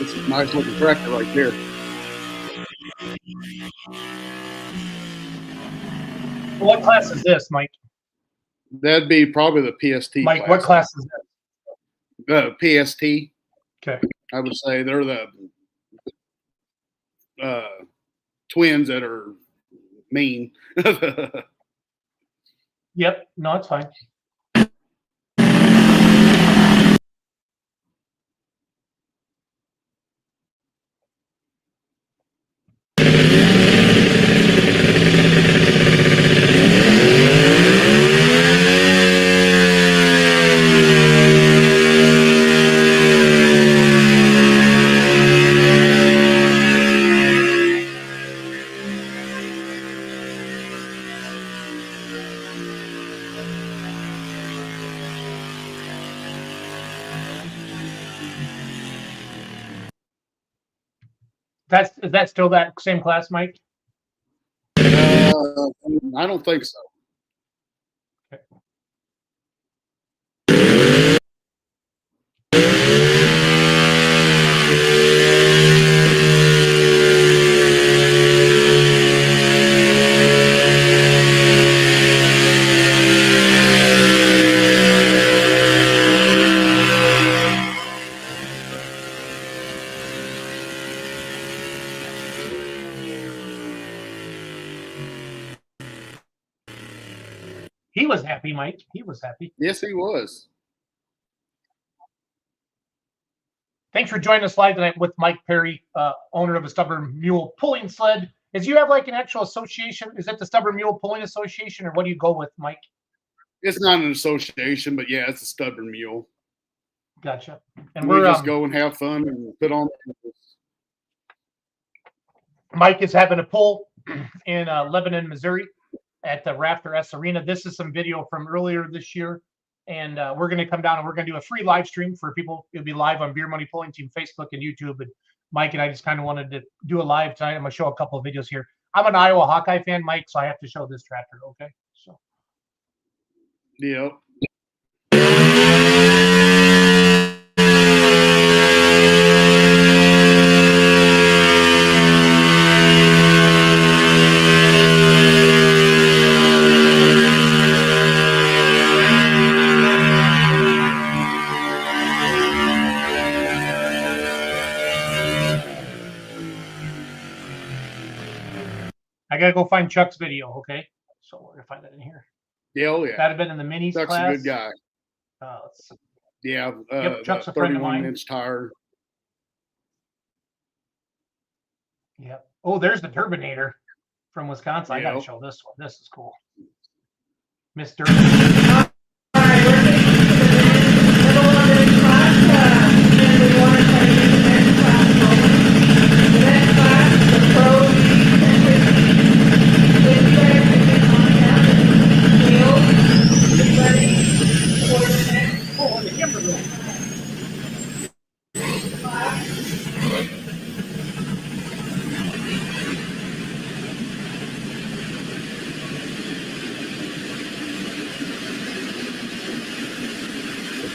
It's a nice looking tractor right there. What class is this, Mike? That'd be probably the PST. Mike, class. what class is that? PST. Okay. I would say they're the twins that are mean. Yep. No, it's fine. Is that still that same class, Mike? I don't think so. Okay. He was happy, Mike. He was happy. Yes, he was. Thanks for joining us live tonight with Mike Perry, owner of a Stubborn Mule pulling sled. Is you have like an actual association? Is it the Stubborn Mule Pulling Association, or what do you go with, Mike? It's not an association, but yeah, it's a Stubborn Mule. Gotcha. And we just go and have fun and put on. Mike is having a pull in Lebanon, Missouri, at the Rafter S Arena. This is some video from earlier this year, and we're going to come down and we're going to do a free live stream for people. It'll be live on Beer Money Pulling Team Facebook and YouTube. And Mike and I just kind of wanted to do a live tonight. I'm going to show a couple of videos here. I'm an Iowa Hawkeye fan, Mike, so I have to show this tractor. Okay, so yeah. I gotta go find Chuck's video, okay? So we're gonna find that in here. Yeah, oh yeah. That'd have been in the minis Chuck's class. a good guy. Let's see. Yeah, Yep, Chuck's a friend of mine. 31-inch tire. Yep. Oh, there's the Turbinator from Wisconsin. Yep. I gotta show this one. This is cool. Mr.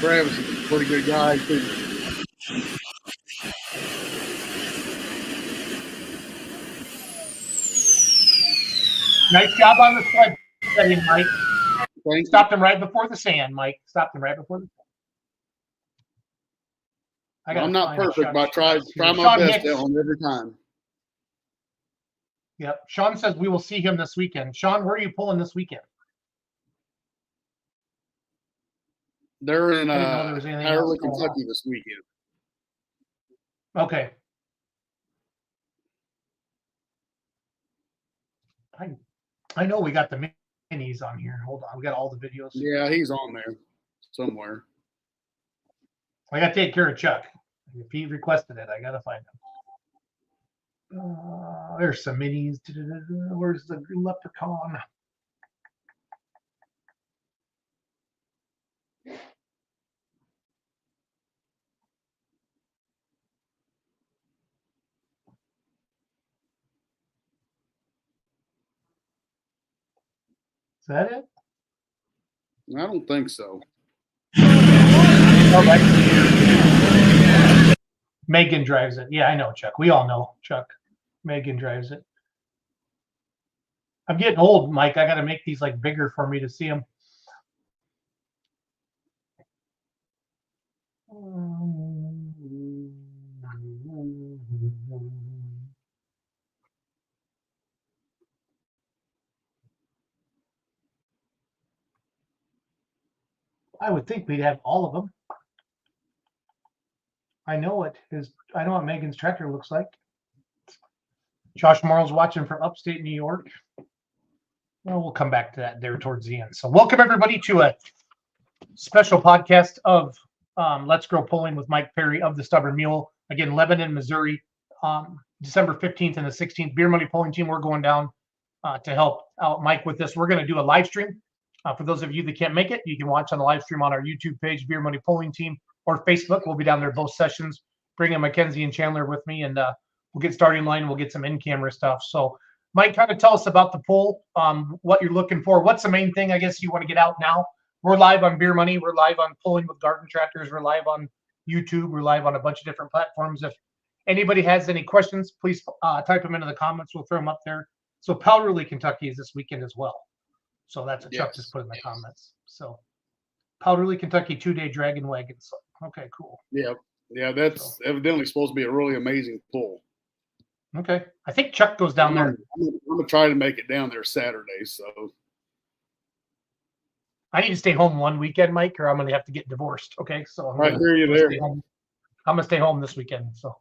Travis is a pretty good guy too. Nice job on the sled setting, Mike. Thanks. Stopped him right before the sand, Mike. Stopped him right before the sand. I'm not perfect, but I try my best on every time. Yep. Sean says we will see him this weekend. Sean, where are you pulling this weekend? They're in Ireland, Kentucky this weekend. Okay. I know we got the minis on here. Hold on. We got all the videos. Yeah, he's on there somewhere. I got to take care of Chuck. If he requested it, I got to find him. There's some minis. Where's the leprechaun? Is that it? I don't think so. Oh, Megan drives it. Yeah, I know, Chuck. We all know, Chuck. Megan drives it. I'm getting old, Mike. I got to make these like bigger for me to see them. I would think we'd have all of them. I know what Megan's tractor looks like. Josh Morrow's watching from upstate New York. Well, we'll come back to that there towards the end. So welcome everybody to a special podcast of Let's Grow Pulling with Mike Perry of the Stubborn Mule. Again, Lebanon, Missouri, December 15th and the 16th. Beer Money Pulling Team, we're going down to help out Mike with this. We're going to do a live stream. For those of you that can't make it, you can watch on the live stream on our YouTube page, Beer Money Pulling Team, or Facebook. We'll be down there both sessions, bringing Mackenzie and Chandler with me, and we'll get started in line. We'll get some in-camera stuff. So, Mike, kind of tell us about the pull, what you're looking for. What's the main thing, I guess, you want to get out now? We're live on Beer Money. We're live on Pulling with Garden Tractors. We're live on YouTube. We're live on a bunch of different platforms. If anybody has any questions, please type them into the comments. We'll throw them up there. So Powderly, Kentucky is this weekend as well. So that's what Chuck just put in the comments. So Powderly, Kentucky 2-day dragon wagon. So, okay, cool. Yeah, that's evidently supposed to be a really amazing pull. Okay. I think Chuck goes down there. I'm going to try to make it down there Saturday. So I need to stay home one weekend, Mike, or I'm going to have to get divorced. Okay. So I'm right there, you're there. I'm going to stay home this weekend. So,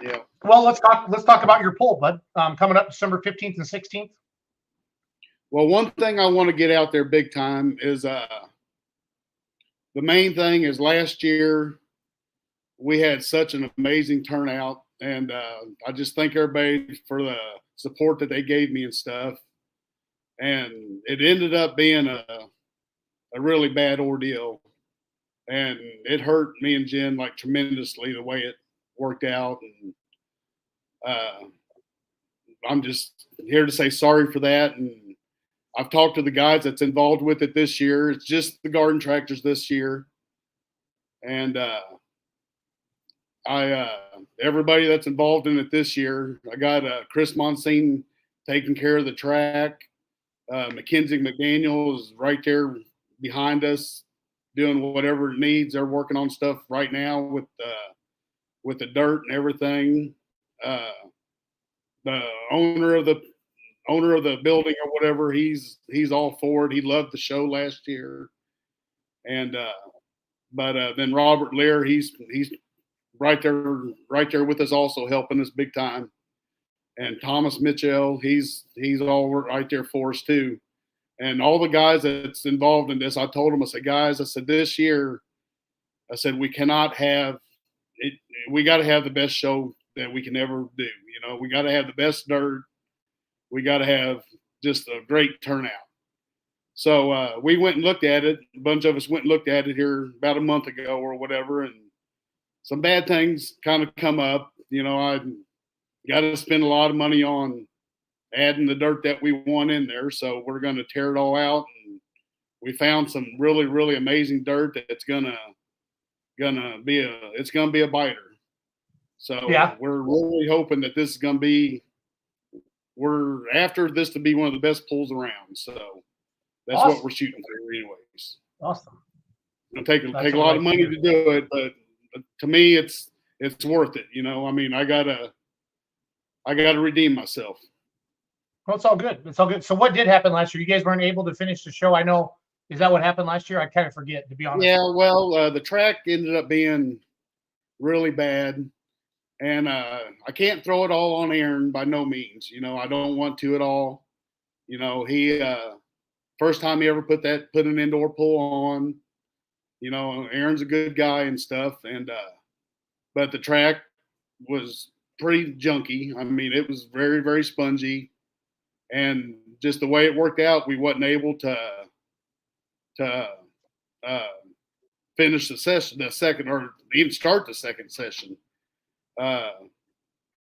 yeah. Well, let's talk about your pull, bud. Coming up December 15th and 16th. Well, one thing I want to get out there big time is the main thing is last year we had such an amazing turnout, and I just thank everybody for the support that they gave me and stuff. And it ended up being a really bad ordeal, and it hurt me and Jen like tremendously the way it worked out. And I'm just here to say sorry for that. And I've talked to the guys that's involved with it this year. It's just the garden tractors this year. And everybody that's involved in it this year, I got Chris Monsine taking care of the track. Mackenzie McDaniel is right there behind us doing whatever it needs. They're working on stuff right now with the dirt and everything. The owner of the building or whatever, he's all for it. He loved the show last year. And but then Robert Lear, he's right there with us, also helping us big time. And Thomas Mitchell, he's all right there for us too. And all the guys that's involved in this, I told them, I said, guys, I said, this year, I said, we cannot have it. We got to have the best show that we can ever do. You know, we got to have the best dirt. We got to have just a great turnout. So we went and looked at it. A bunch of us went and looked at it here about a month ago or whatever. And some bad things kind of come up. You know, I got to spend a lot of money on adding the dirt that we want in there. So we're going to tear it all out. And we found some really, really amazing dirt that's gonna be a biter. So we're really hoping that this is going to be, we're after this to be one of the best pulls around. So that's awesome. What we're shooting for anyways. Awesome. It'll take a lot of money to do it, but to me, it's worth it. You know, I mean, I gotta redeem myself. Well, it's all good. It's all good. So what did happen last year? You guys weren't able to finish the show. I know. Is that what happened last year? I kind of forget, to be honest. Yeah, well, the track ended up being really bad. And I can't throw it all on Aaron by no means. You know, I don't want to at all. You know, he first time he ever put an indoor pull on. You know, Aaron's a good guy and stuff. And but the track was pretty junky. I mean, it was very, very spongy. And just the way it worked out, we wasn't able to finish the second, or even start the second session.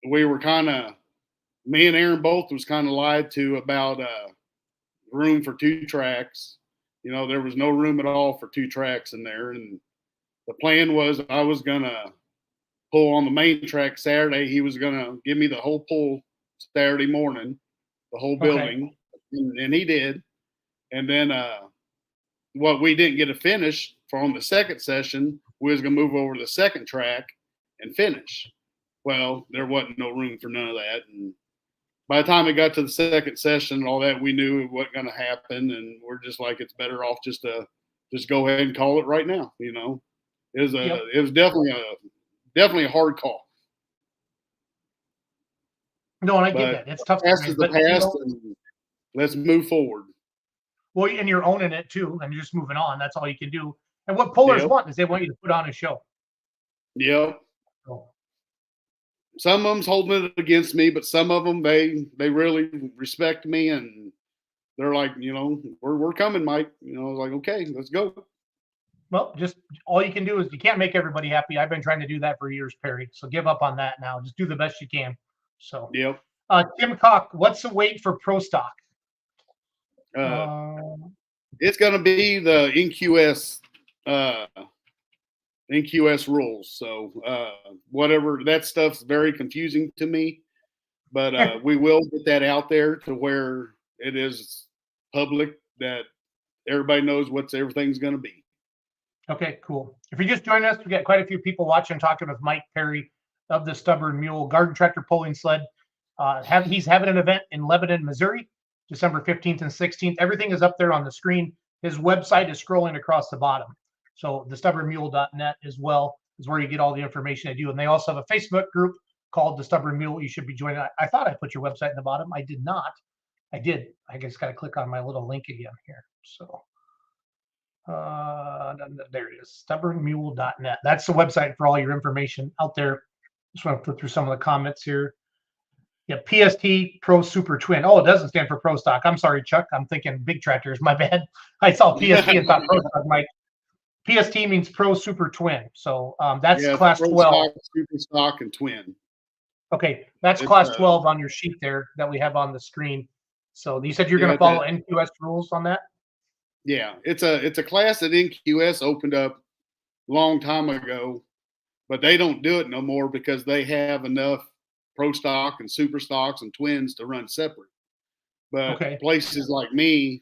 We were me and Aaron both was kind of lied to about room for 2 tracks. You know, there was no room at all for 2 tracks in there. And the plan was I was going to pull on the main track Saturday. He was going to give me the whole pull Saturday morning, the whole building, and he did. And then what we didn't get to finish for on the second session, we was going to move over to the second track and finish. Well, there wasn't no room for none of that. And by the time it got to the second session and all that, we knew it wasn't going to happen. And we're just like, it's better off just to just go ahead and call it right now. You know, it was definitely a hard call. No, and I get that. It's tough. Past is the past, and let's move forward. Well, and you're owning it too, and you're just moving on. That's all you can do. And what pullers want is they want you to put on a show. Yep. Some of them's holding it against me, but some of them they really respect me, and they're like, you know, we're coming, Mike. You know, I was like, okay, let's go. Well, just all you can do is you can't make everybody happy. I've been trying to do that for years, Perry. So give up on that now. Just do the best you can. So yep. Tim Cock, what's the weight for pro stock? It's going to be the NQS rules. So whatever, that stuff's very confusing to me, but we will get that out there to where it is public, that everybody knows what everything's going to be. Okay, cool. If you're just joining us, we got quite a few people watching, talking with Mike Perry of the Stubborn Mule Garden Tractor Pulling Sled. He's having an event in Lebanon, Missouri, December 15th and 16th. Everything is up there on the screen. His website is scrolling across the bottom. So the stubbornmule.net as well is where you get all the information they do. And they also have a Facebook group called the Stubborn Mule. You should be joining. I thought I put your website in the bottom. I did not. I did. I just got to click on my little link again here. So there it is, stubbornmule.net. That's the website for all your information out there. Just want to flip through some of the comments here. Yeah, PST Pro Super Twin. Oh, it doesn't stand for Pro Stock. I'm sorry, Chuck. I'm thinking big tractors. My bad. I saw PST and thought Pro Stock. Mike. PST means Pro Super Twin. So that's class 12. Stock, Super Stock, and Twin. Okay, that's class 12 on your sheet there that we have on the screen. So you said you're going to follow NQS rules on that? Yeah, it's a class that NQS opened up a long time ago, but they don't do it no more because they have enough Pro Stock and Super Stocks and Twins to run separate. But places like me,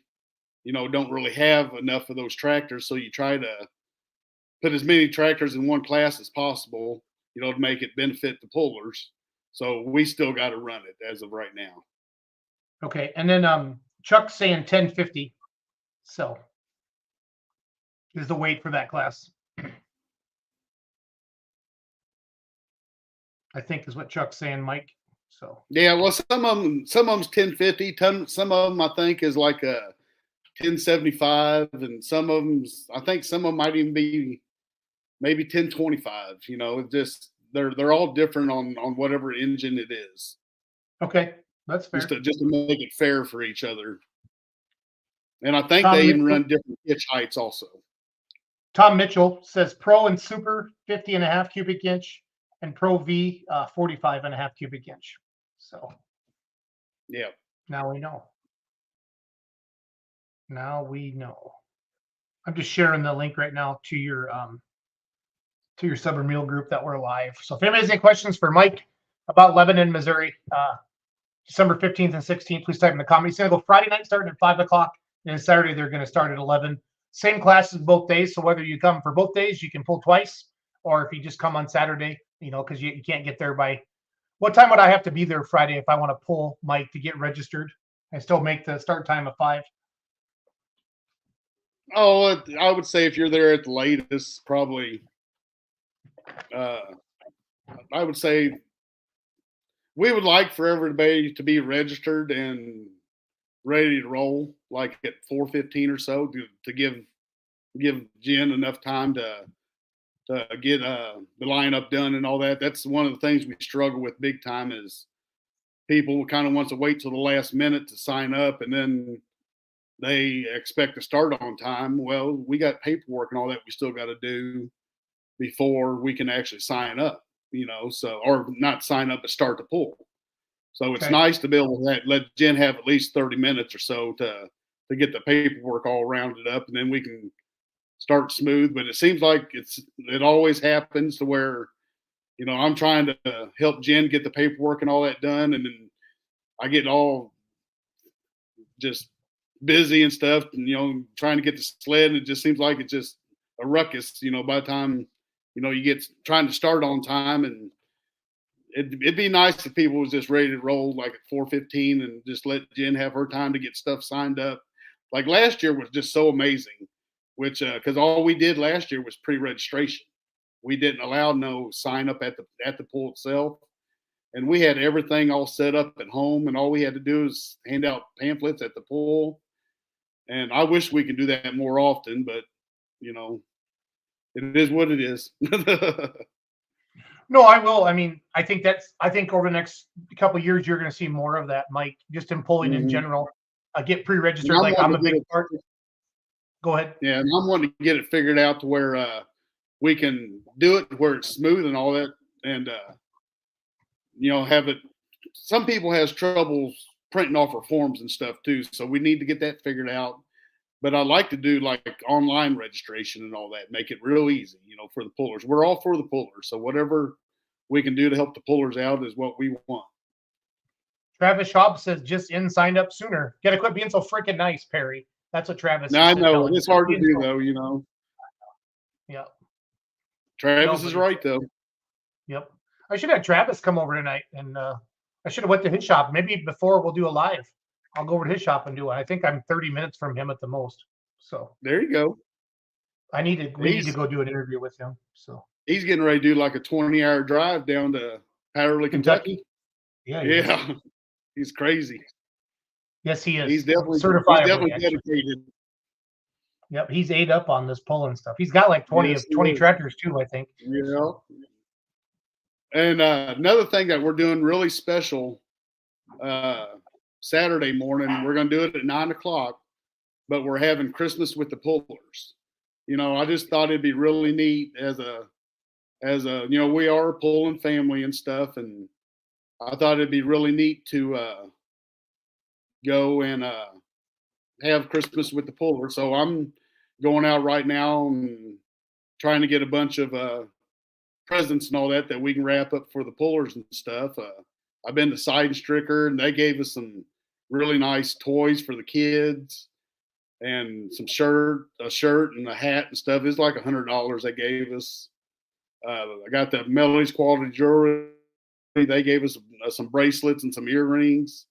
you know, don't really have enough of those tractors, so you try to put as many tractors in one class as possible, you know, to make it benefit the pullers. So we still got to run it as of right now. Okay, and then Chuck's saying 1050. So is the weight for that class. I think is what Chuck's saying, Mike. So yeah, well, some of them's 1050. Some of them I think is like a 1075, and some of them's I think some of them might even be maybe 1025. You know, it just they're all different on whatever engine it is. Okay, that's fair. Just to make it fair for each other. And I think they even run different pitch heights also. Tom Mitchell says Pro and Super 50.5 cubic inch and Pro V 45.5 cubic inch. So yeah. Now we know. Now we know. I'm just sharing the link right now to your Stubborn Mule group that we're live. So if anybody has any questions for Mike about Lebanon, Missouri, December 15th and 16th, please type in the comments. It's going to go Friday night starting at 5 o'clock. And Saturday, they're going to start at 11. Same classes both days. So whether you come for both days, you can pull twice. Or if you just come on Saturday, you know, because you can't get there by – what time would I have to be there Friday if I want to pull Mike to get registered? I still make the start time of 5. Oh, I would say if you're there at the latest, probably I would say we would like for everybody to be registered and ready to roll like at 4:15 or so to give Jen enough time to get the lineup done and all that. That's one of the things we struggle with big time is people kind of wants to wait till the last minute to sign up, and then they expect to start on time. Well, we got paperwork and all that we still got to do before we can actually sign up, you know, so, or not sign up, but start to pull. So it's nice to be able to let Jen have at least 30 minutes or so to get the paperwork all rounded up, and then we can start smooth. But it seems like it always happens to where I'm trying to help Jen get the paperwork and all that done, and then I get all just busy and stuff, and trying to get the sled, and it just seems like it's just a ruckus. By the time you get trying to start on time, and it'd be nice if people was just ready to roll like at 4:15 and just let Jen have her time to get stuff signed up. Like last year was just so amazing, which because all we did last year was pre-registration. We didn't allow no sign up at the pool itself, and we had everything all set up at home, and all we had to do is hand out pamphlets at the pool. And I wish we could do that more often, but it is what it is. No, I will. I mean, I think over the next couple of years, you're going to see more of that, Mike, just in pulling in general. Get pre-registered. Like I'm a big part. Go ahead. Yeah, and I'm wanting to get it figured out to where we can do it where it's smooth and all that, and have it. Some people has troubles printing off our forms and stuff too, so we need to get that figured out. But I like to do like online registration and all that, make it real easy, for the pullers. We're all for the pullers, so whatever we can do to help the pullers out is what we want. Travis Schaub says just signed up sooner. Gotta quit being so freaking nice, Perry. That's what Travis. No, I know it's hard to do though, Yeah. Travis is right though. Yep. I should have Travis come over tonight, and I should have went to his shop. Maybe before we'll do a live. I'll go over to his shop and do it. I think I'm 30 minutes from him at the most. So there you go. We need to go do an interview with him. So he's getting ready to do like a 20-hour drive down to Powderly, Kentucky. Yeah. He's crazy. Yes, he is. He's definitely certified. He's definitely dedicated. Yep, he's ate up on this pulling stuff. He's got like 20 tractors too, I think. Yeah. And another thing that we're doing really special Saturday morning, we're going to do it at 9:00, but we're having Christmas with the pullers. I just thought it'd be really neat as a we are a pulling family and stuff, and I thought it'd be really neat to go and have Christmas with the puller. So I'm going out right now and trying to get a bunch of presents and all that we can wrap up for the pullers and stuff. I've been to Side and Stricker, and they gave us some really nice toys for the kids and a shirt and a hat and stuff. It's like $100 they gave us. I got the Melody's Quality Jewelry. They gave us some bracelets and some earrings.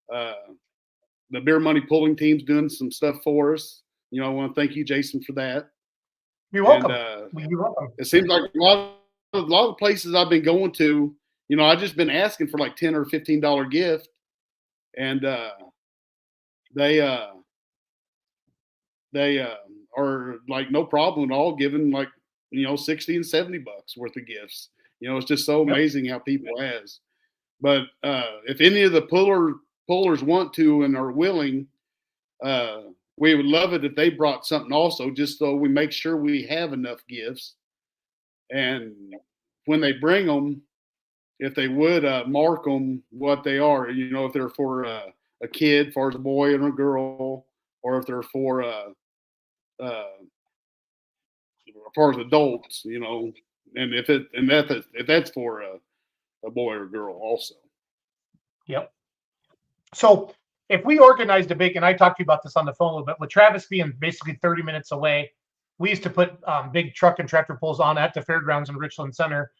The Beer Money Pulling team's doing some stuff for us. I want to thank you, Jason, for that. You're welcome. You're welcome. It seems like a lot of places I've been going to, I've just been asking for like $10 or $15 gift, and they are like no problem at all giving like $60 and $70 worth of gifts. It's just so amazing how people has. But if any of the pullers want to and are willing, we would love it if they brought something also, just so we make sure we have enough gifts. And when they bring them, if they would mark them what they are, if they're for a kid, for a boy and a girl, or if they're for adults, and if that's for a boy or girl also. Yep. So if we organized a big, and I talked to you about this on the phone a little bit, with Travis being basically 30 minutes away, we used to put big truck and tractor pulls on at the fairgrounds in Richland Center.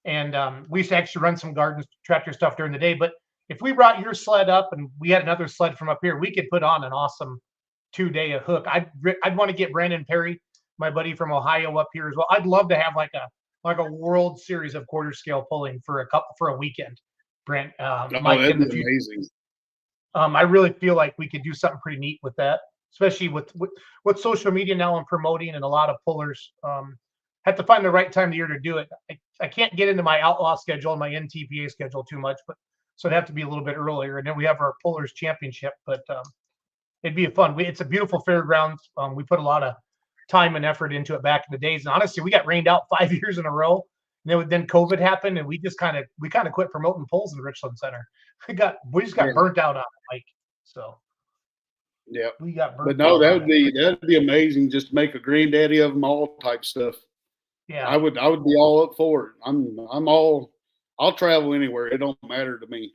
And we used to actually run some garden tractor stuff during the day. But if we brought your sled up and we had another sled from up here, we could put on an awesome 2-day hook. I'd want to get Brandon Perry, my buddy from Ohio, up here as well. I'd love to have like a World Series of quarter scale pulling for a weekend. Brent, Mike, that'd be amazing. I really feel like we could do something pretty neat with that, especially with social media now and promoting, and a lot of pullers have to find the right time of the year to do it. I can't get into my outlaw schedule and my NTPA schedule too much, but so it'd have to be a little bit earlier. And then we have our pullers championship, but it'd be fun. It's a beautiful fairgrounds. We put a lot of time and effort into it back in the days. And honestly, we got rained out 5 years in a row. And then COVID happened, and we kind of quit promoting pulls in the Richland Center. We just got burnt out on it, Mike. So yeah, we got burnt. But no, that'd be amazing. Just make a granddaddy of them all type stuff. Yeah. I would be all up for it. I'll travel anywhere. It don't matter to me.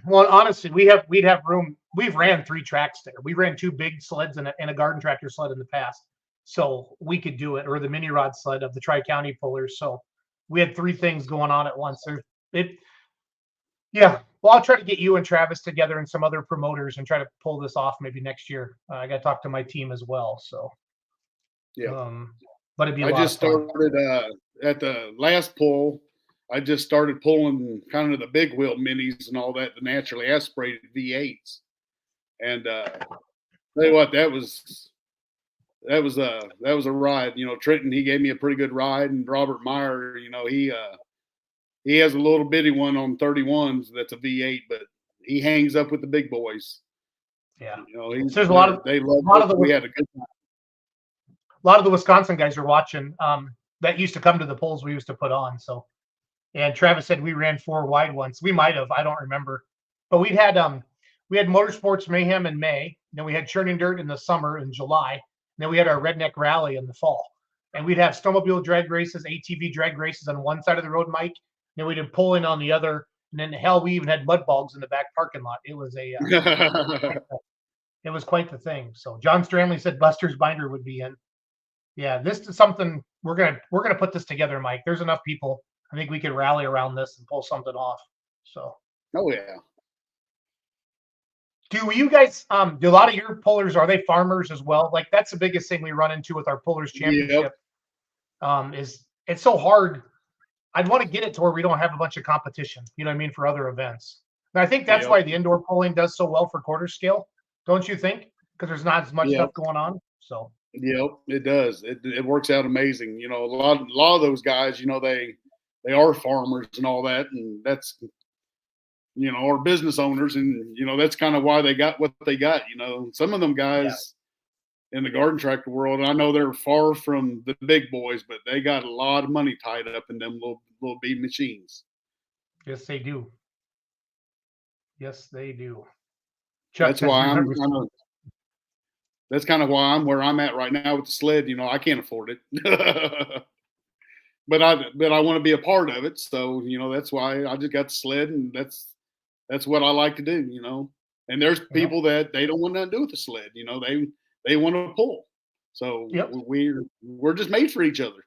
Well, honestly, we'd have room. We've ran 3 tracks there. We ran 2 big sleds and a garden tractor sled in the past, so we could do it. Or the mini rod sled of the Tri-County pullers. So we had 3 things going on at once. Yeah. Well, I'll try to get you and Travis together and some other promoters and try to pull this off maybe next year. I got to talk to my team as well. So, Yeah. but it'd be a I lot just of fun. started at the last pull. I just started pulling kind of the big wheel minis and all that, the naturally aspirated V8s. And tell you what, that was a ride. You know, Trenton, he gave me a pretty good ride, and Robert Meyer, you know, he has a little bitty one on 31s that's a V8, but he hangs up with the big boys. Yeah. You know, There's a lot of we had a good time. A lot of the Wisconsin guys are watching that used to come to the polls we used to put on. So, and Travis said we ran 4 wide ones. We might have, I don't remember, but we had Motorsports Mayhem in May. Then we had Churning Dirt in the summer in July. And then we had our Redneck Rally in the fall. And we'd have snowmobile drag races, ATV drag races on one side of the road, Mike. Then we did pulling on the other. And then hell, we even had mud bogs in the back parking lot. It was it was quite the thing. So John Stranley said Buster's binder would be in. Yeah, this is something we're gonna put this together, Mike. There's enough people. I think we could rally around this and pull something off. So. Oh yeah. Do you guys do a lot of your pullers, are they farmers as well? Like that's the biggest thing we run into with our pullers championship. Yep. Is it's so hard. I'd want to get it to where we don't have a bunch of competition, you know what I mean, for other events. And I think that's why the indoor pulling does so well for quarter scale, don't you think? Because there's not as much stuff going on. So yep, it does. It works out amazing. You know, a lot of those guys, you know, they are farmers and all that, and that's, you know, or business owners, and you know that's kind of why they got what they got. You know, some of them guys in the garden tractor world, I know they're far from the big boys, but they got a lot of money tied up in them little bee machines. Yes, they do. Yes, they do. Chuck, that's why that's kind of why I'm where I'm at right now with the sled. You know, I can't afford it. But I want to be a part of it. So, you know, that's why I just got the sled, and that's what I like to do, you know. And there's people that they don't want nothing to do with the sled, you know, they want to pull. So we're just made for each other.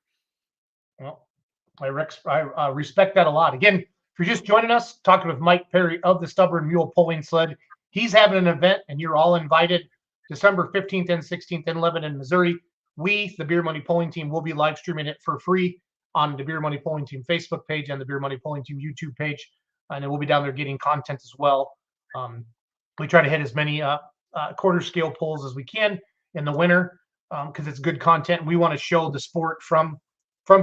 Well, I respect that a lot. Again, if you're just joining us, talking with Mike Perry of the Stubborn Mule Pulling Sled, he's having an event, and you're all invited. December 15th and 16th in Lebanon, Missouri. We, the Beer Money Pulling Team, will be live streaming it for free on the Beer Money Pulling Team Facebook page and the Beer Money Pulling Team YouTube page. And then we'll be down there getting content as well. We try to hit as many quarter scale pulls as we can in the winter because it's good content. We want to show the sport from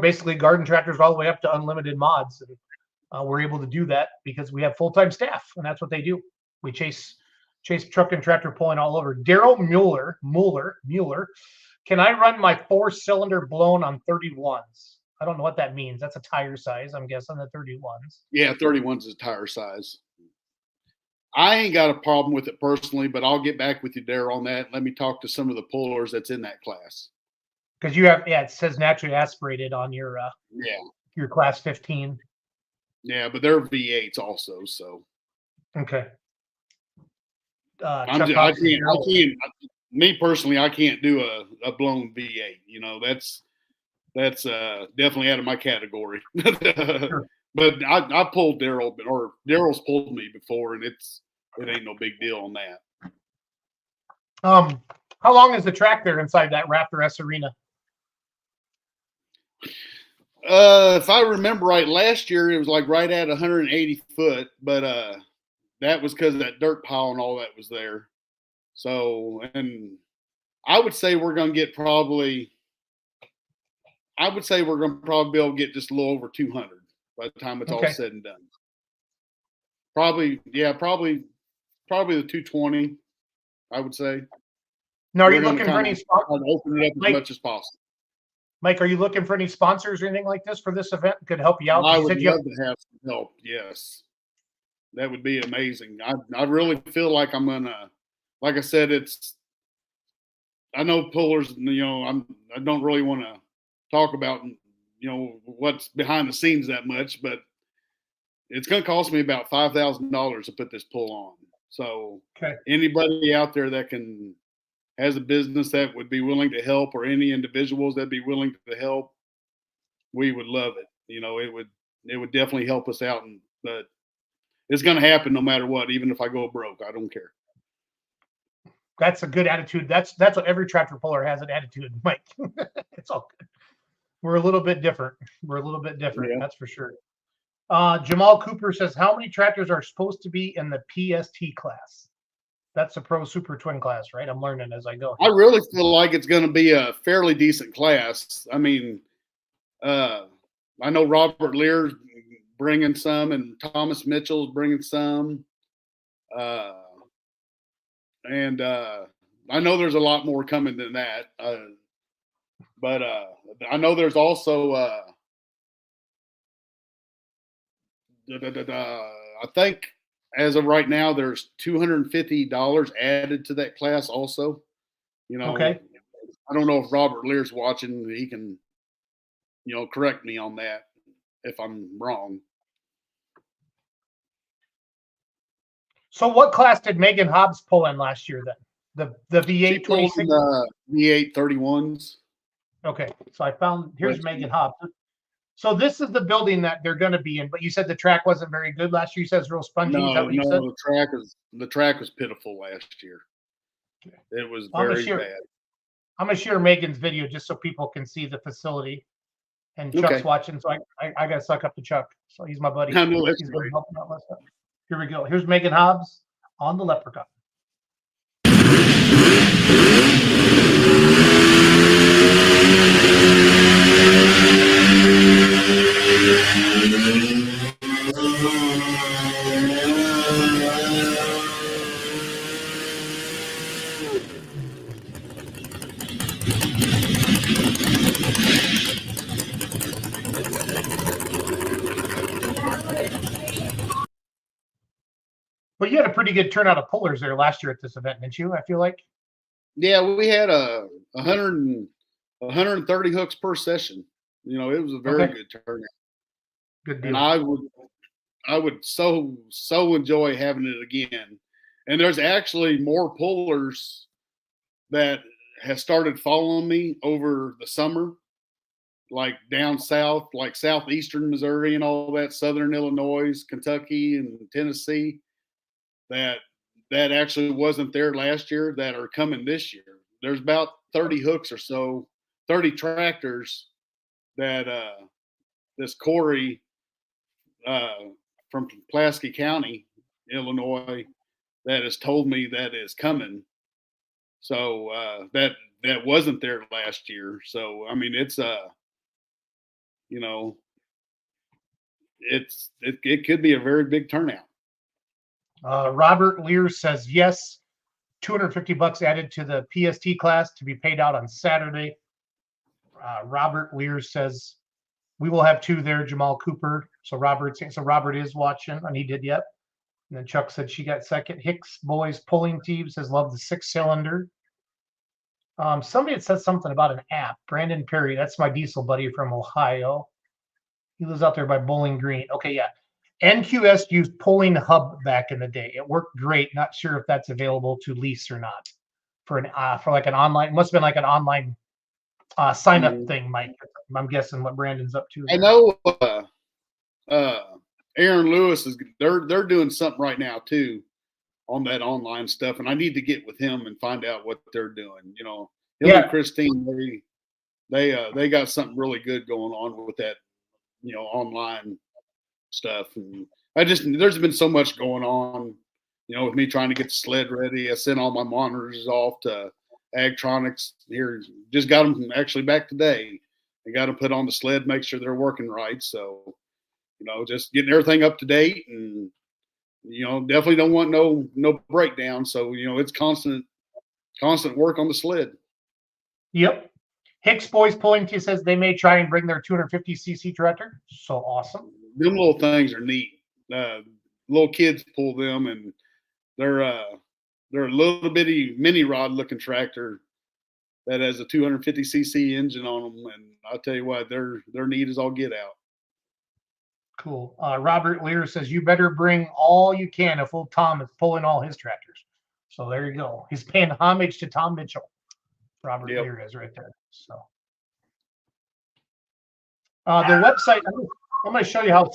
basically garden tractors all the way up to unlimited mods. And we're able to do that because we have full-time staff, and that's what they do. We chase truck and tractor pulling all over. Daryl Mueller, can I run my 4-cylinder blown on 31s? I don't know what that means. That's a tire size, I'm guessing, the 31s. Yeah, 31s is tire size. I ain't got a problem with it personally, but I'll get back with you, Daryl, on that. Let me talk to some of the pullers that's in that class. Because you have, it says naturally aspirated on your your class 15. Yeah, but they're V8s also, so. Okay. I can't. Me personally, I can't do a blown V8. You know, that's definitely out of my category. Sure. But I pulled Daryl, or Daryl's pulled me before, and it ain't no big deal on that. How long is the track there inside that Rafter S Arena? If I remember right, last year it was like right at 180 foot, but that was because of that dirt pile and all that was there. So, and I would say we're going to get probably be able to get just a little over 200 by the time it's all said and done. Probably the 220, I would say. Now, are you looking for any sponsors? Open it up as much as possible. Mike, are you looking for any sponsors or anything like this for this event? Could help you out? I would love to have some help. Yes. That would be amazing. I really feel like I'm gonna, like I said, I know pullers, you know, I don't really want to talk about what's behind the scenes that much, but it's going to cost me about $5,000 to put this pull on. So Okay. anybody out there that has a business that would be willing to help, or any individuals that'd be willing to help, we would love it. It would definitely help us out. But it's going to happen no matter what, even if I go broke. I don't care. That's a good attitude. That's what every tractor puller has, an attitude, Mike. It's all good. We're a little bit different. Yeah. That's for sure. Jamal Cooper says, how many tractors are supposed to be in the PST class? That's a Pro Super Twin class, right? I'm learning as I go. I really feel like it's going to be a fairly decent class. I mean, I know Robert Lear's bringing some, and Thomas Mitchell's bringing some. And I know there's a lot more coming than that. But I know there's also, I think as of right now, there's $250 added to that class also. Okay. I don't know if Robert Lear's watching. He can, correct me on that if I'm wrong. So what class did Megan Hobbs pull in last year then? The V8 26? V8 31s. Okay. So I found, here's Megan Hobbs. So this is the building that they're going to be in, but you said the track wasn't very good last year. You said it's real spongy. Is that what you said? The track was pitiful last year. Okay. It was very bad. I'm gonna share Megan's video just so people can see the facility. And Chuck's watching, so I gotta suck up to Chuck. So he's my buddy. I know, he's been helping out my stuff. Here we go. Here's Megan Hobbs on the Leprechaun. But you had a pretty good turnout of pullers there last year at this event, didn't you? I feel like. Yeah, we had 130 hooks per session. It was a very good turnout. Good deal. And I would so enjoy having it again. And there's actually more pullers that have started following me over the summer, like down south, like southeastern Missouri and all that, southern Illinois, Kentucky, and Tennessee, that actually wasn't there last year, that are coming this year. There's about 30 hooks or so, 30 tractors that this Corey from Pulaski County, Illinois, that has told me that is coming. So that wasn't there last year. So I mean, it's it could be a very big turnout. Robert Lear says yes, $250 added to the PST class to be paid out on Saturday. Robert Lear says we will have two there, Jamal Cooper. So Robert is watching, and he did, yep. And then Chuck said she got second. Hicks Boys Pulling Team says love the 6-cylinder. Somebody had said something about an app. Brandon Perry, that's my diesel buddy from Ohio. He lives out there by Bowling Green. Okay, yeah. NQS used Pulling Hub back in the day. It worked great. Not sure if that's available to lease or not for like an online. Must have been like an online sign up thing, Mike. I'm guessing what Brandon's up to there. I know Aaron Lewis they're doing something right now too on that online stuff, and I need to get with him and find out what they're doing. Him and Christine, they got something really good going on with that, online stuff. And there's been so much going on, with me trying to get the sled ready. I sent all my monitors off to Agtronics here. Just got them actually back today. I got them put on the sled, make sure they're working right. So, just getting everything up to date, and definitely don't want no breakdown. So, it's constant work on the sled. Yep. Hicks Boys Pulling Team says they may try and bring their 250cc tractor. So awesome. Them little things are neat. Little kids pull them, and they're a little bitty mini rod looking tractor that has a 250cc engine on them, and I'll tell you what, they're neat as all get out. Cool. Robert Lear says you better bring all you can if old Tom is pulling all his tractors. So there you go. He's paying homage to Tom Mitchell. Robert Lear is right there. So the website, I'm going to show you how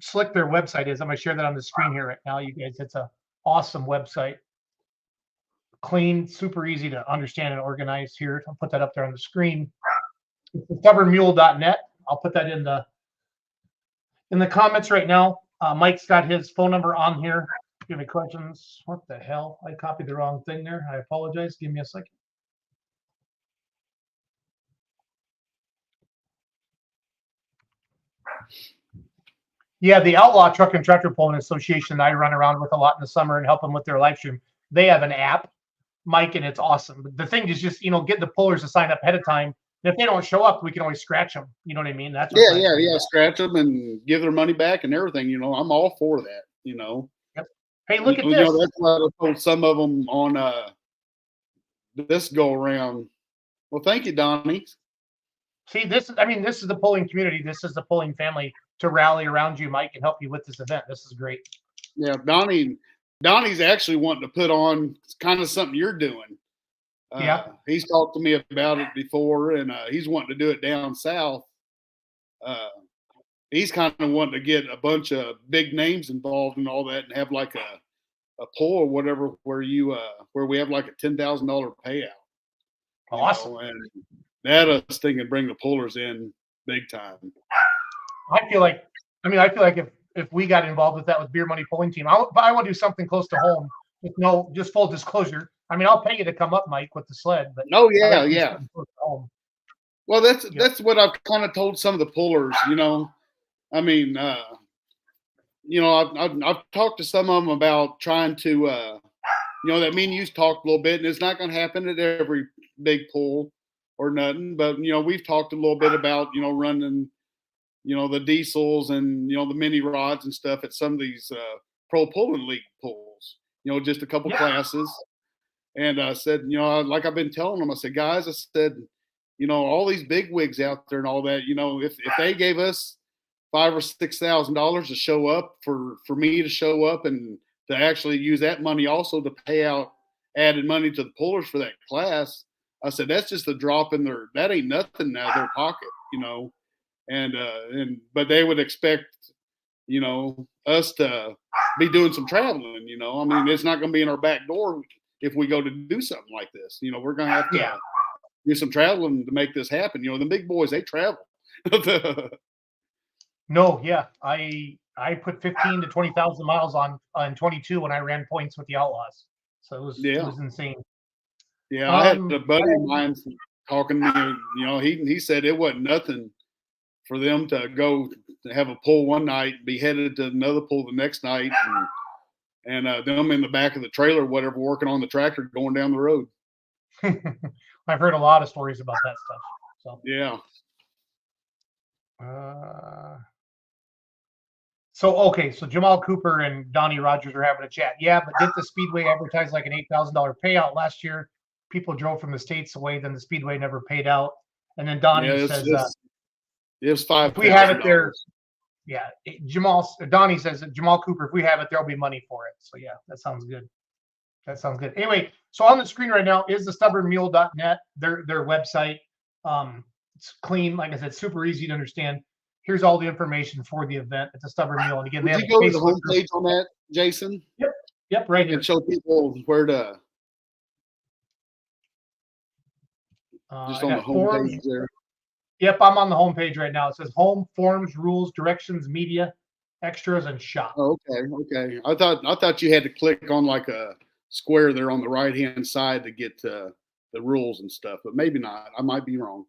slick their website is. I'm going to share that on the screen here right now, you guys. It's an awesome website. Clean, super easy to understand and organize here. I'll put that up there on the screen. It's stubbornmule.net. I'll put that in the comments right now. Mike's got his phone number on here. If you have any questions, what the hell? I copied the wrong thing there. I apologize. Give me a second. Yeah, the Outlaw Truck and Tractor Pulling Association I run around with a lot in the summer and help them with their live stream. They have an app, Mike, and it's awesome. But the thing is just, get the pullers to sign up ahead of time. And if they don't show up, we can always scratch them. You know what I mean? That's yeah. Scratch them and give their monny back and everything. I'm all for that. Yep. Hey, look at this. That's what I told some of them on this go around. Well, thank you, Donnie. See, this is the pulling community. This is the pulling family to rally around you, Mike, and help you with this event. This is great. Yeah, Donnie's actually wanting to put on kind of something you're doing. He's talked to me about it before, and he's wanting to do it down south. He's kind of wanting to get a bunch of big names involved and all that, and have like a pull or whatever where we have like a $10,000 payout. Awesome. And that us thing can bring the pullers in big time. I feel like if we got involved with that with Beer Money Pulling Team, I want to do something close to home. Just full disclosure. I'll pay you to come up, Mike, with the sled. But yeah. Well, that's what I've kind of told some of the pullers. I've talked to some of them about trying to, that me and you've talked a little bit, and it's not going to happen at every big pull or nothing. But we've talked a little bit about running, the diesels and the mini rods and stuff at some of these pro pulling league pulls. Just a couple classes. And I said, like I've been telling them, I said, guys, I said, all these big wigs out there and all that, if they gave us $5,000 or $6,000 to show up for me to show up and to actually use that money also to pay out added money to the pullers for that class, I said, that's just a drop in that ain't nothing out of their pocket, but they would expect, us to be doing some traveling, it's not going to be in our back door if we go to do something like this. We're going to have to do some traveling to make this happen. The big boys, they travel. No, yeah. I put 15 to 20,000 miles on 22 when I ran points with the Outlaws. So it was insane. Yeah, I had a buddy of mine talking to me, he said it wasn't nothing for them to go to have a pull one night, be headed to another pull the next night, and them in the back of the trailer, whatever, working on the tractor going down the road. I've heard a lot of stories about that stuff. So yeah. So Jamal Cooper and Donnie Rogers are having a chat. Yeah, but did the Speedway advertise like an $8,000 payout last year? People drove from the states away, then the Speedway never paid out. And then Donnie says, it was $5,000. If we have it there, Donnie says that Jamal Cooper, if we have it, there'll be money for it. So yeah, that sounds good. Anyway, so on the screen right now is the stubbornmule.net, their website. It's clean, like I said, super easy to understand. Here's all the information for the event at the Stubborn Mule. And again, they have go to the homepage on that, Jason? Yep, right here. And show people where to. Just on the homepage there. Yep, I'm on the homepage right now. It says home, forms, rules, directions, media, extras, and shop. Oh, okay. I thought you had to click on like a square there on the right hand side to get the rules and stuff, but maybe not. I might be wrong.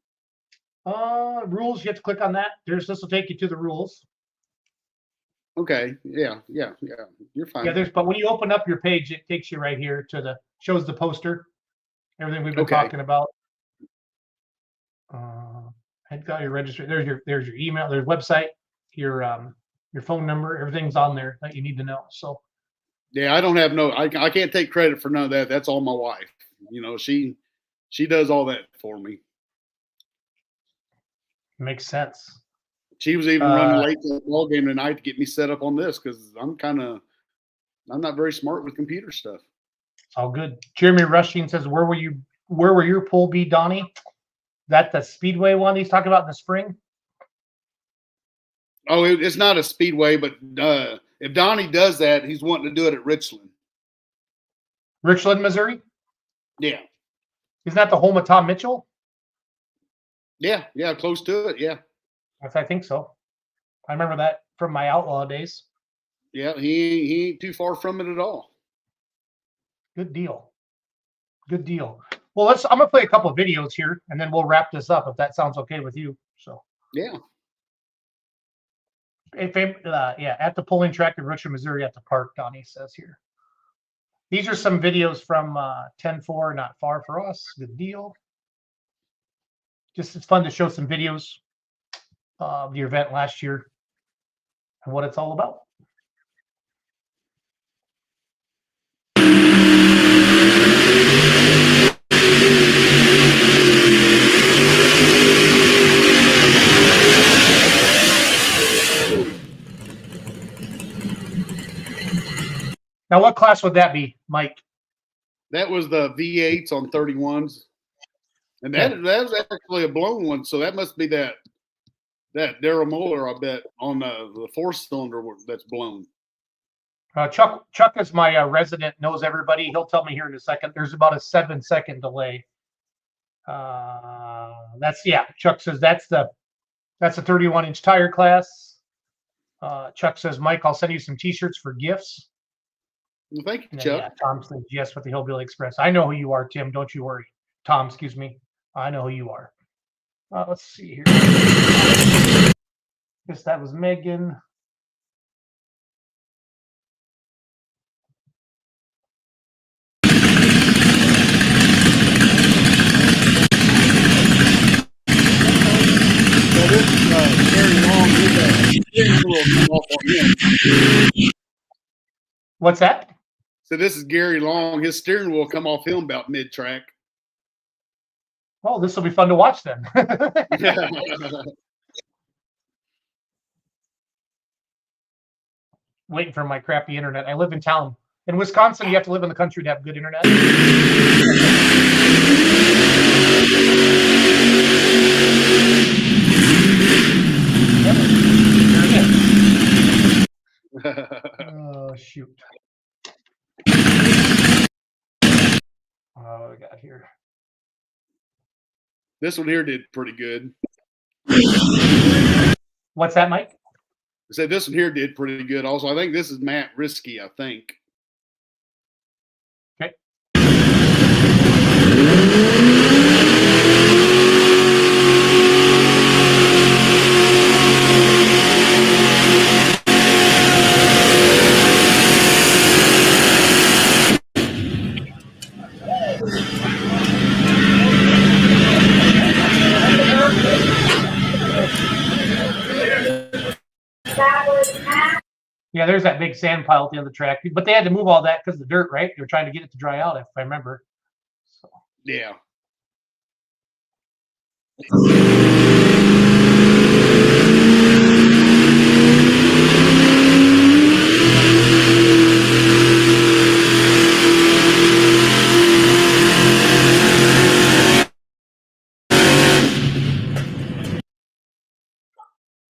Rules, you have to click on that. This will take you to the rules. Okay. Yeah. You're fine. Yeah, but when you open up your page, it takes you right here to shows the poster, everything we've been talking about. I've got your registry. There's your email, there's website, your phone number, everything's on there that you need to know. So yeah, I don't have I can't take credit for none of that. That's all my wife. She She does all that for me. Makes sense. She was even running late to the ball game tonight to get me set up on this because I'm not very smart with computer stuff. All good. Jeremy Rushing says, where will your pool be, Donnie? That the Speedway one he's talking about in the spring? Oh, it's not a Speedway, but if Donnie does that, he's wanting to do it at Richland. Richland, Missouri? Yeah. Isn't that the home of Tom Mitchell? Yeah, close to it, yeah. I think so. I remember that from my outlaw days. Yeah, he ain't too far from it at all. Good deal. Good deal. Well, I'm gonna play a couple of videos here, and then we'll wrap this up if that sounds okay with you. So yeah. At the pulling track in Richland, Missouri, at the park, Donnie says here. These are some videos from 10-4, not far for us. Good deal. Just it's fun to show some videos of the event last year and what it's all about. Now, what class would that be, Mike? That was the V8s on 31s. And that was actually a blown one, so that must be that Daryl Muller, I bet, on the 4-cylinder that's blown. Chuck is my resident, knows everybody. He'll tell me here in a second. There's about a 7-second delay. Chuck says that's a 31-inch tire class. Chuck says, Mike, I'll send you some T-shirts for gifts. Well, thank you, Chuck. Yeah, Tom says yes with the Hillbilly Express. I know who you are, Tim. Don't you worry. Tom, excuse me. I know who you are. Let's see here. Guess that was Megan. What's that? So this is Gary Long. His steering wheel come off him about mid-track. Oh, this will be fun to watch then. Waiting for my crappy internet. I live in town. In Wisconsin, you have to live in the country to have good internet. Oh, shoot. Oh, we got here. This one here did pretty good. What's that, Mike? I said this one here did pretty good also. I think this is Matt Risky, I think. Okay. Yeah, there's that big sand pile at the end of the track. But they had to move all that because of the dirt, right? They were trying to get it to dry out, if I remember. So. Yeah.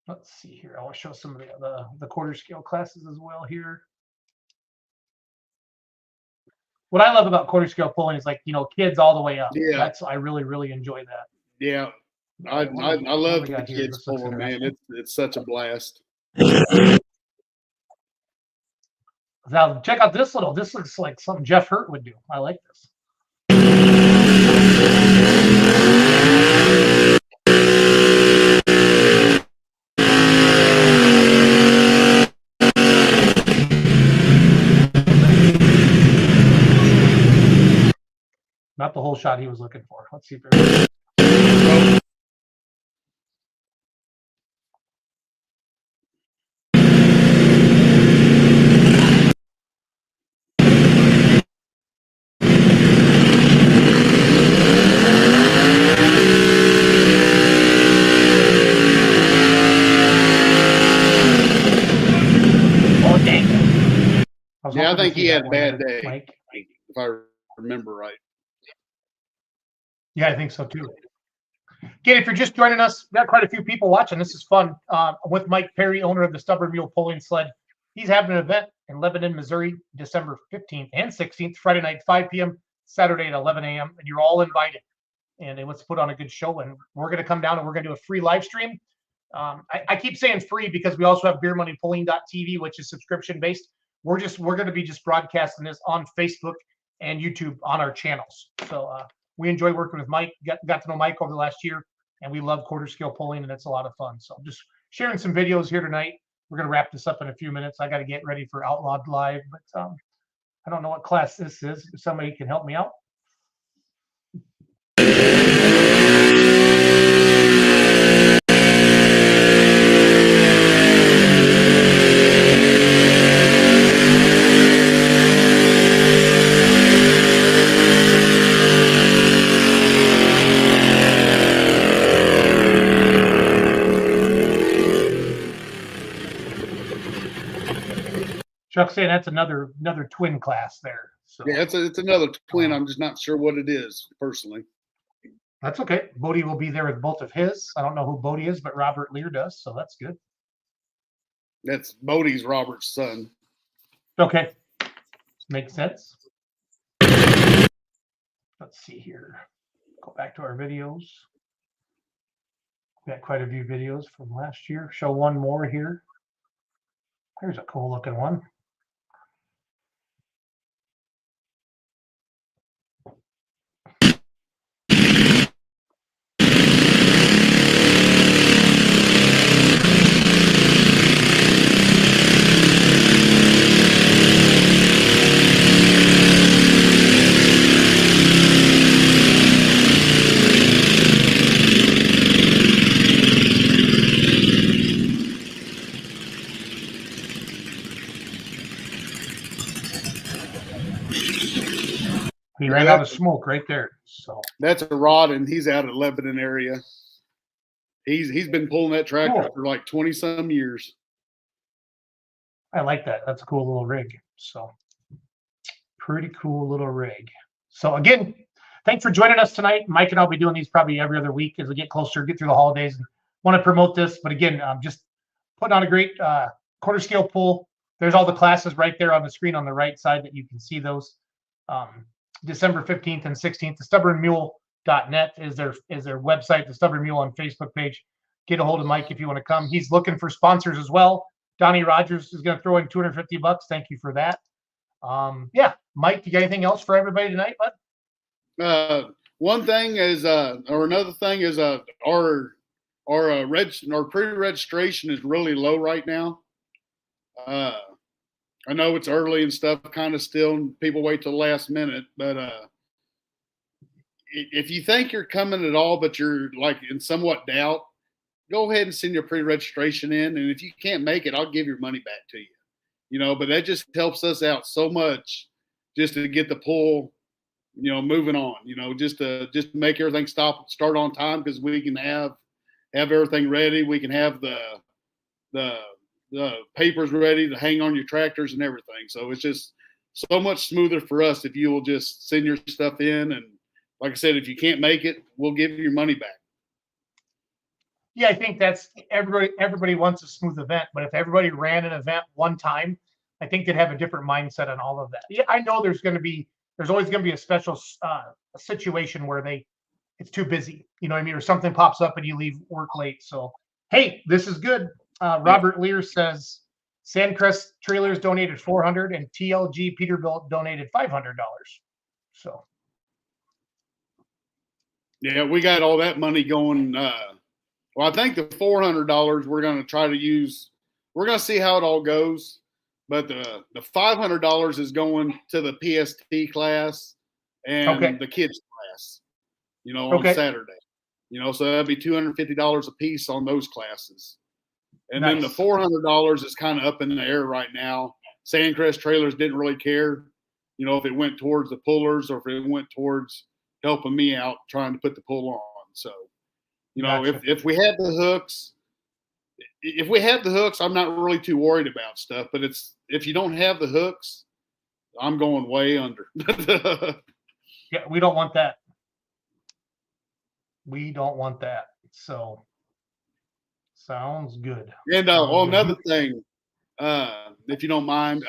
Let's see here. I want to show some of the quarter scale classes as well here. What I love about quarter scale pulling is kids all the way up. Yeah. I really, really enjoy that. Yeah. I love the kids pulling, man. It's such a blast. Now check out this little. This looks like something Jeff Hurt would do. I like this. Not the whole shot he was looking for. Let's see if there's. was Yeah, I hoping to think see he that had a one bad there, day, Mike. if I remember right. Yeah, I think so too. Again, if you're just joining us, we've got quite a few people watching. This is fun. With Mike Perry, owner of the Stubborn Mule Pulling Sled. He's having an event in Lebanon, Missouri, December 15th and 16th, Friday night, 5 p.m., Saturday at 11 a.m., and you're all invited. And they want to put on a good show, and we're going to come down and we're going to do a free live stream. I keep saying free because we also have beermoneypulling.tv, which is subscription based. We're going to be just broadcasting this on Facebook and YouTube on our channels. So we enjoy working with Mike. Got to know Mike over the last year, and we love quarter scale pulling, and it's a lot of fun. So I'm just sharing some videos here tonight. We're going to wrap this up in a few minutes. I got to get ready for Outlawed Live, but I don't know what class this is. If somebody can help me out. Chuck's saying that's another twin class there. So Yeah, it's another twin. I'm just not sure what it is personally. that's okay. Bodie will be there with both of his. I don't know who Bodie is, but Robert Lear does, so that's good. That's Bodie's Robert's son. Okay, makes sense. Let's see here. Go back to our videos. We got quite a few videos from last year. Show one more here. There's a cool looking one. He ran out of smoke right there. So that's a Rod, and he's out of Lebanon area. He's been pulling that tractor for like 20 some years. I like that. That's a cool little rig. So pretty cool little rig. So again, thanks for joining us tonight. Mike and I'll be doing these probably every other week as we get closer, get through the holidays, and want to promote this. But again, just putting on a great quarter scale pull. There's all the classes right there on the screen on the right side that you can see those. December 15th and 16th. The stubbornmule.net is their website. The Stubborn Mule on Facebook page. Get a hold of Mike if you want to come. He's looking for sponsors as well. Donnie Rogers is going to throw in $250. Thank you for that. Yeah, Mike, you got anything else for everybody tonight, bud? One thing is, or another thing is, our pre-registration is really low right now. I know it's early and stuff, kind of still, and people wait till the last minute. But if you think you're coming at all, but you're like in somewhat doubt, go ahead and send your pre-registration in. And if you can't make it, I'll give your money back to you. You know, but that just helps us out so much, just to get the pull, you know, moving on. You know, just to make everything start on time, because we can have everything ready. We can have the papers ready to hang on your tractors and everything. So it's just so much smoother for us if you will just send your stuff in. And like I said, if you can't make it, we'll give you your money back. Yeah, I think that's everybody wants a smooth event, but if everybody ran an event one time, I think they'd have a different mindset on all of that. Yeah, I know there's always going to be a special situation where it's too busy, you know what I mean, or something pops up and you leave work late. So hey, this is good. Robert Lear says Sandcrest Trailers donated $400 and TLG Peterbilt donated $500. So yeah, we got all that money going. Well, I think the $400 we're going to try to use. We're going to see how it all goes. But the $500 is going to the PST class and the kids class, you know, on Saturday. You know, so that'd be $250 a piece on those classes. And then the $400 is kind of up in the air right now. Sandcrest Trailers didn't really care, you know, if it went towards the pullers or if it went towards helping me out trying to put the pull on. So, you know, if we had the hooks, I'm not really too worried about stuff. But if you don't have the hooks, I'm going way under. Yeah, we don't want that. We don't want that. So sounds good. And Sounds good. another thing, if you don't mind,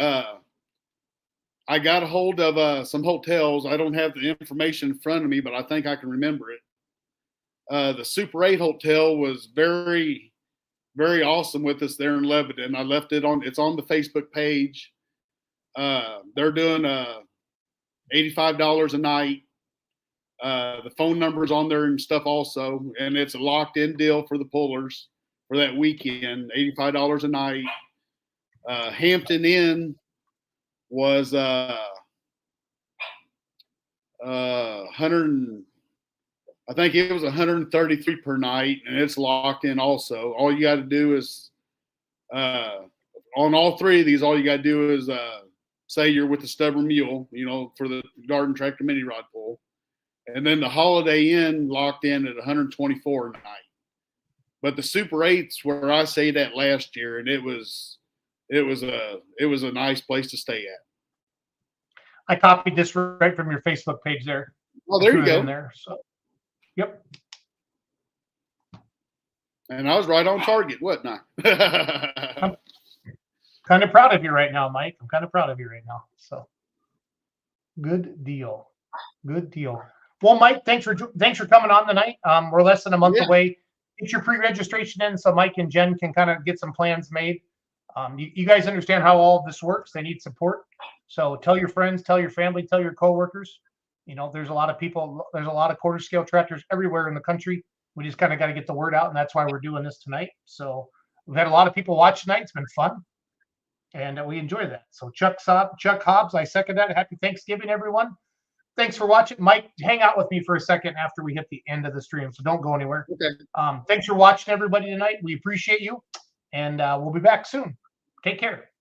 I got a hold of some hotels. I don't have the information in front of me, but I think I can remember it. The Super 8 hotel was very, very awesome with us there in Lebanon. I left it on. It's on the Facebook page. They're doing $85 a night. The phone number's on there and stuff also, and it's a locked-in deal for the pullers for that weekend. $85 a night. Hampton Inn was 100. I think it was 133 per night, and it's locked in also. All you got to do is on all three of these, all you got to do is say you're with the Stubborn Mule, for the garden tractor mini rod pull. And then the Holiday Inn locked in at 124 a night. But the Super 8's where I stayed at last year, and it was a nice place to stay at. I copied this right from your Facebook page there. Oh, there you go. In there, so. Yep. And I was right on target, wasn't I? I'm kind of proud of you right now, Mike. I'm kind of proud of you right now. So good deal. Good deal. Well, Mike, thanks for coming on tonight. We're less than a month away. Get your pre-registration in so Mike and Jen can kind of get some plans made. You guys understand how all of this works. They need support. So tell your friends, tell your family, tell your coworkers. There's a lot of people, there's a lot of quarter scale tractors everywhere in the country. We just kind of got to get the word out, and that's why we're doing this tonight. So we've had a lot of people watch tonight. It's been fun, and we enjoy that. So Chuck Hobbs, I second that. Happy Thanksgiving, everyone. Thanks for watching. Mike, hang out with me for a second after we hit the end of the stream, so don't go anywhere. Okay. Thanks for watching, everybody, tonight. We appreciate you, and we'll be back soon. Take care.